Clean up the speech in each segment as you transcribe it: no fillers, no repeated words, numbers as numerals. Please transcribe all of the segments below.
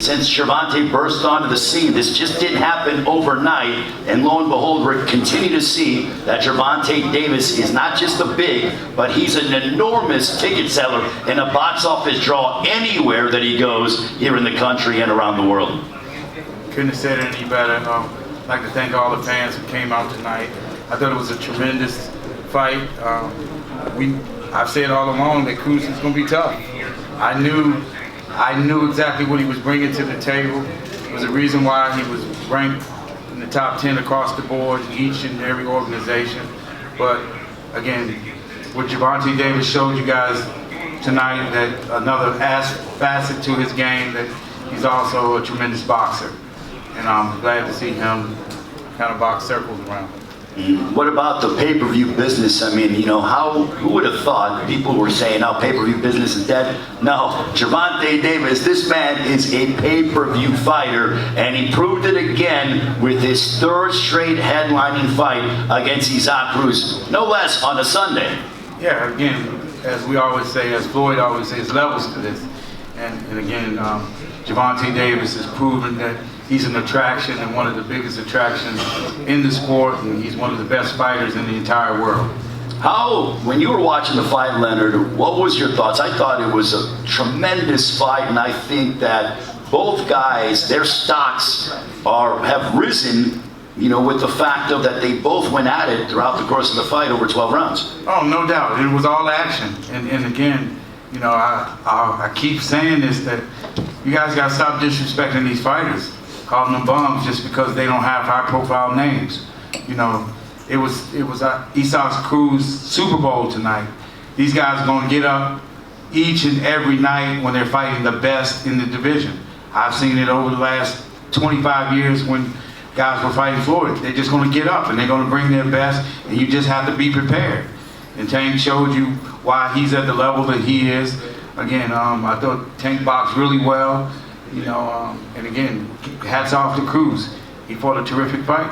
since Gervonta burst onto the scene. This just didn't happen overnight, and lo and behold, we're continuing to see that Gervonta Davis is not just a big, but he's an enormous ticket seller and a box office draw anywhere that he goes here in the country and around the world. Couldn't have said it any better. I'd like to thank all the fans who came out tonight. I thought it was a tremendous fight. I've said all along that Cruz is going to be tough. I knew exactly what he was bringing to the table. It was a reason why he was ranked in the top 10 across the board in each and every organization. But again, what Gervonta Davis showed you guys tonight, that another facet to his game, that he's also a tremendous boxer. And I'm glad to see him kind of box circles around. What about the pay-per-view business? I mean, you know, who would have thought? People were saying, oh, pay-per-view business is dead. No, Gervonta Davis, this man is a pay-per-view fighter, and he proved it again with his third straight headlining fight against Isaac Cruz, no less, on a Sunday. Yeah, again, as we always say, as Floyd always says, levels to this. And again, Gervonta Davis has proven that he's an attraction and one of the biggest attractions in the sport, and he's one of the best fighters in the entire world. When you were watching the fight, Leonard, what was your thoughts? I thought it was a tremendous fight, and I think that both guys, their stocks have risen, you know, with the fact of that they both went at it throughout the course of the fight over 12 rounds. Oh, no doubt. It was all action. And again, you know, I keep saying this, that you guys got to stop disrespecting these fighters, calling them bums just because they don't have high-profile names. You know, it was Isaac Cruz Super Bowl tonight. These guys are going to get up each and every night when they're fighting the best in the division. I've seen it over the last 25 years when guys were fighting Floyd. They're just going to get up and they're going to bring their best, and you just have to be prepared. And Tank showed you why he's at the level that he is. Again, I thought Tank boxed really well. You know, and again, hats off to Cruz. He fought a terrific fight.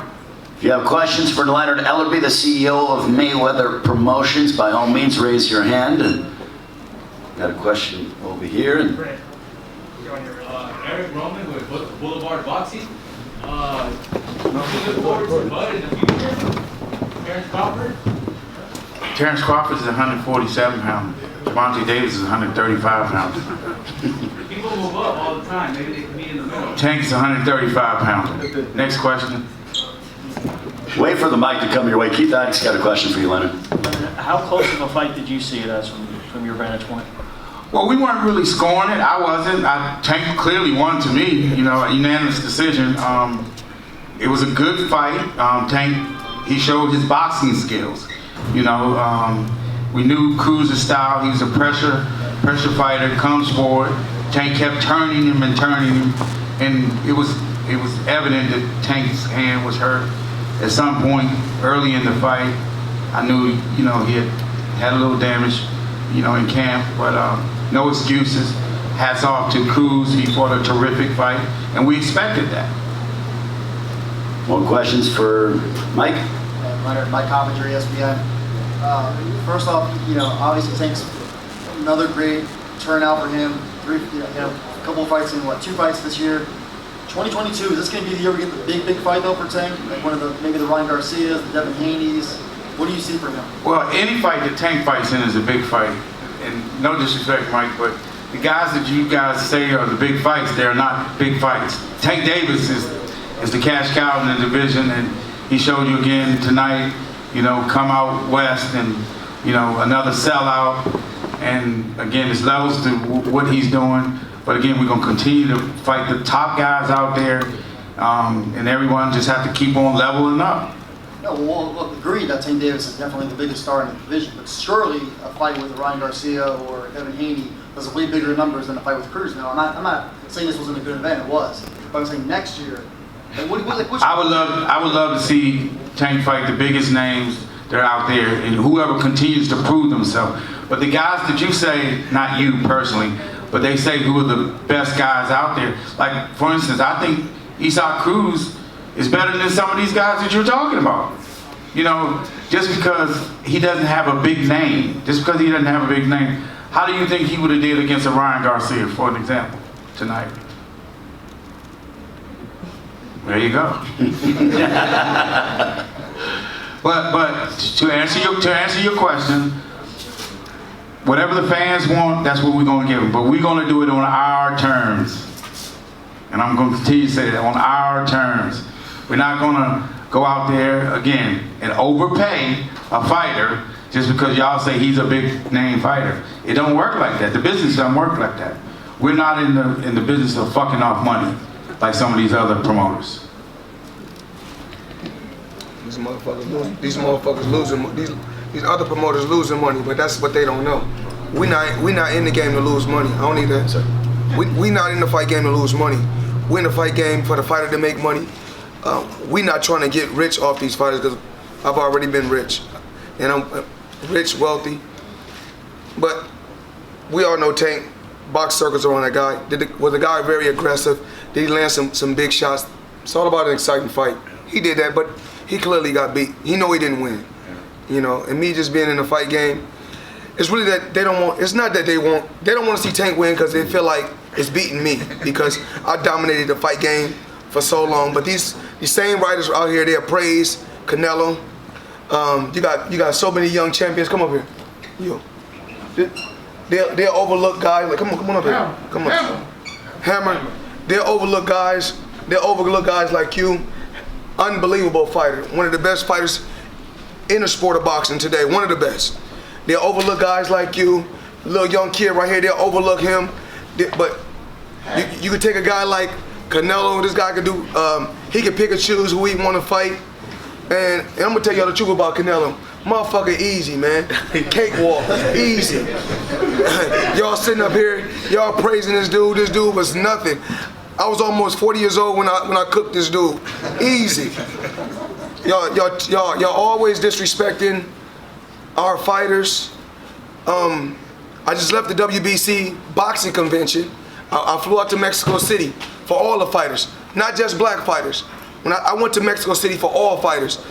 If you have questions for Leonard Ellerbe, the CEO of Mayweather Promotions, by all means raise your hand. And got a question over here. And Eric Roman with Boulevard Boxing. Looking forward to Bud in the future. Terrence Crawford. Terrence Crawford is 147 pounds. Gervonta Davis is 135 pounds. People move up all the time. Maybe they can meet in the middle. Tank is 135 pounds. Next question. Wait for the mic to come your way. Keith Isaac's got a question for you, Leonard. How close of a fight did you see it as from your vantage point? Well, we weren't really scoring it. I wasn't. Tank clearly won to me. You know, a unanimous decision. It was a good fight. Tank, he showed his boxing skills. You know, we knew Cruz's style. He was a pressure fighter. Comes forward. Tank kept turning him, and it was evident that Tank's hand was hurt at some point early in the fight. I knew, you know, he had a little damage, you know, in camp, but no excuses. Hats off to Cruz. He fought a terrific fight, and we expected that. More questions for Mike? Leonard, Mike Commentary, ESPN. First off, you know, obviously Tank's another great turnout for him. A couple of fights in, 2 fights this year. 2022, is this going to be the year we get the big fight though for Tank? Like one of the, maybe the Ryan Garcias, the Devin Haney's. What do you see for him? Well, any fight that Tank fights in is a big fight. And no disrespect, Mike, but the guys that you guys say are the big fights, they're not big fights. Tank Davis is the cash cow in the division, and he showed you again tonight, you know, come out west and, you know, another sellout. And again, it's levels to what he's doing. But again, we're going to continue to fight the top guys out there, and everyone just have to keep on leveling up. No, well, look, agreed that Tank Davis is definitely the biggest star in the division, but surely a fight with Ryan Garcia or Devin Haney does way bigger numbers than a fight with Cruz. Now, I'm not saying this wasn't a good event, it was. But I'm saying next year, I would love to see Tank fight the biggest names that are out there, and whoever continues to prove themselves. But the guys that you say, not you personally, but they say who are the best guys out there. Like, for instance, I think Isaac Cruz is better than some of these guys that you're talking about. You know, just because he doesn't have a big name, how do you think he would have did against a Ryan Garcia, for an example, tonight? There you go. But to answer your question, whatever the fans want, that's what we're going to give them. But we're going to do it on our terms. And I'm going to continue to say that, on our terms. We're not going to go out there, again, and overpay a fighter just because y'all say he's a big name fighter. It don't work like that. The business don't work like that. We're not in the business of fucking off money like some of these other promoters. These motherfuckers losing. These other promoters losing money, but that's what they don't know. We not in the game to lose money. I don't need that, sir. We not in the fight game to lose money. We in the fight game for the fighter to make money. We not trying to get rich off these fighters because I've already been rich, and I'm rich, wealthy. But we all know Tank. Box circles around that guy. Was the guy very aggressive? Did he land some big shots? It's all about an exciting fight. He did that, but he clearly got beat. He know he didn't win. You know, and me just being in the fight game, it's really that they don't want. It's not that they don't want to see Tank win because they feel like it's beating me because I dominated the fight game for so long. But these same writers out here, they praise Canelo. You got so many young champions. Come up here. Yo. They'll overlook guys like come on up here. Come on. Hammer. They'll overlook guys like you. Unbelievable fighter. One of the best fighters in the sport of boxing today. One of the best. They'll overlook guys like you. Little young kid right here, they'll overlook him. But you could take a guy like Canelo. This guy could do, he can pick and choose who he want to fight. And I'm going to tell y'all the truth about Canelo. Motherfucker easy, man. Cakewalk, easy. Y'all sitting up here, y'all praising this dude. This dude was nothing. I was almost 40 years old when I cooked this dude. Easy. Y'all always disrespecting our fighters. I just left the WBC boxing convention. I flew out to Mexico City for all the fighters, not just black fighters. When I went to Mexico City for all fighters.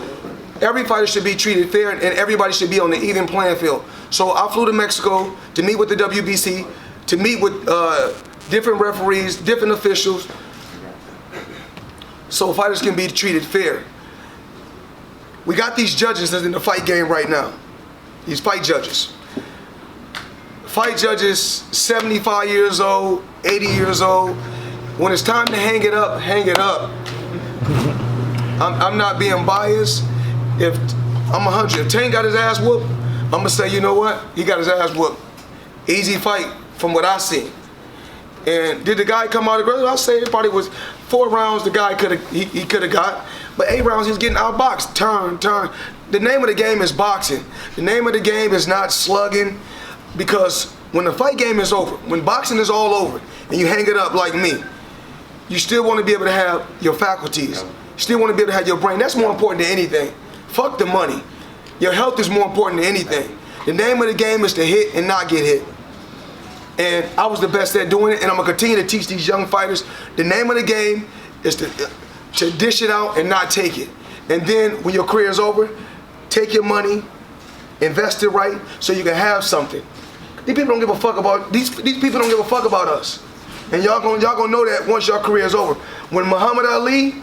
Every fighter should be treated fair and everybody should be on the even playing field. So I flew to Mexico to meet with the WBC, to meet with different referees, different officials, so fighters can be treated fair. We got these judges that's in the fight game right now. These fight judges. Fight judges, 75 years old, 80 years old. When it's time to hang it up, hang it up. I'm not being biased. If I'm 100, if Tank got his ass whooped, I'm gonna say, you know what? He got his ass whooped. Easy fight from what I see. And did the guy come out aggressive? I'll say it probably was 4 rounds the guy could have got, but 8 rounds he was getting outboxed. Turn. The name of the game is boxing. The name of the game is not slugging, because when the fight game is over, when boxing is all over, and you hang it up like me, you still want to be able to have your faculties. You still want to be able to have your brain. That's more important than anything. Fuck the money. Your health is more important than anything. The name of the game is to hit and not get hit. And I was the best at doing it, and I'm gonna continue to teach these young fighters. The name of the game is to dish it out and not take it. And then when your career is over, take your money, invest it right, so you can have something. These people don't give a fuck about these people don't give a fuck about us. And y'all gonna know that once your career is over. When Muhammad Ali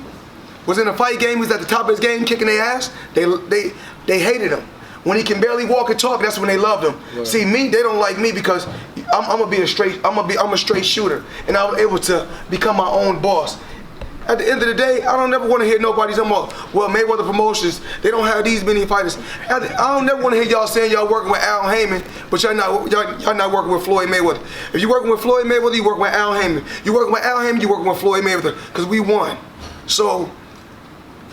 was in a fight game, he was at the top of his game kicking their ass, they hated him. When he can barely walk and talk, that's when they loved him. Right. See, me, they don't like me because I'm a straight shooter, and I was able to become my own boss. At the end of the day, I don't never want to hear nobody talking about, well, Mayweather Promotions, they don't have these many fighters. I don't never want to hear y'all saying y'all working with Al Heyman, but y'all not working with Floyd Mayweather. If you're working with Floyd Mayweather, you working with Al Heyman. You working with Al Heyman, you working with Floyd Mayweather, because we won. So,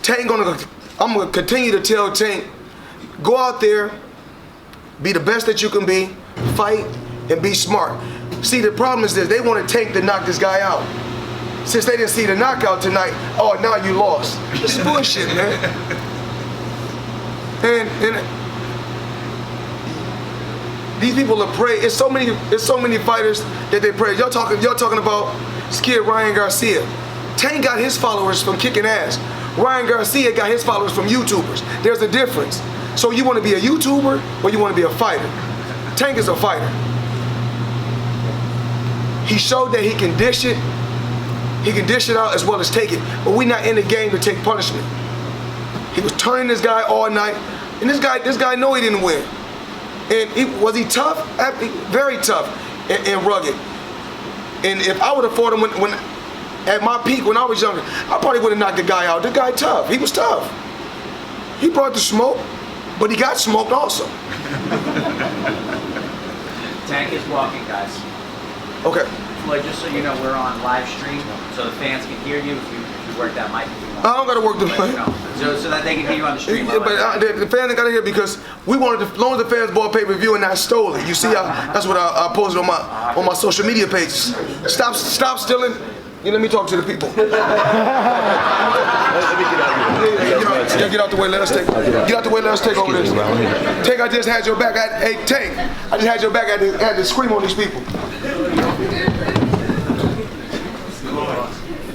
I'm gonna continue to tell Tank, go out there, be the best that you can be, fight, and be smart. See, the problem is this, they want to Tank to knock this guy out. Since they didn't see the knockout tonight, oh, now you lost. This is bullshit, man. And these people are prey. It's so many fighters that they praise. Y'all talking about Skid Ryan Garcia. Tank got his followers from kicking ass. Ryan Garcia got his followers from YouTubers. There's a difference. So you want to be a YouTuber or you want to be a fighter? Tank is a fighter. He showed that he can dish it He can dish it out as well as take it. But we're not in the game to take punishment. He was turning this guy all night, and this guy know he didn't win. And was he tough? Very tough and rugged. And if I would have fought him when at my peak when I was younger, I probably would have knocked the guy out. The guy tough. He was tough. He brought the smoke, but he got smoked also. Tank is walking, guys. Okay. Floyd, just so you know, we're on live stream, so the fans can hear you if you work that mic. I don't gotta work the mic. So that they can hear you on the stream. Yeah, but the fans ain't gotta hear because we wanted as long as the fans bought pay-per-view and not stole it. You see, that's what I posted on my social media pages. Stop stealing. Yeah, let me talk to the people. Let me get out the way. Let us take. Get out the way. Let us take over this. Tank, I just had your back. Hey, Tank, I just had your back. I had to scream on these people.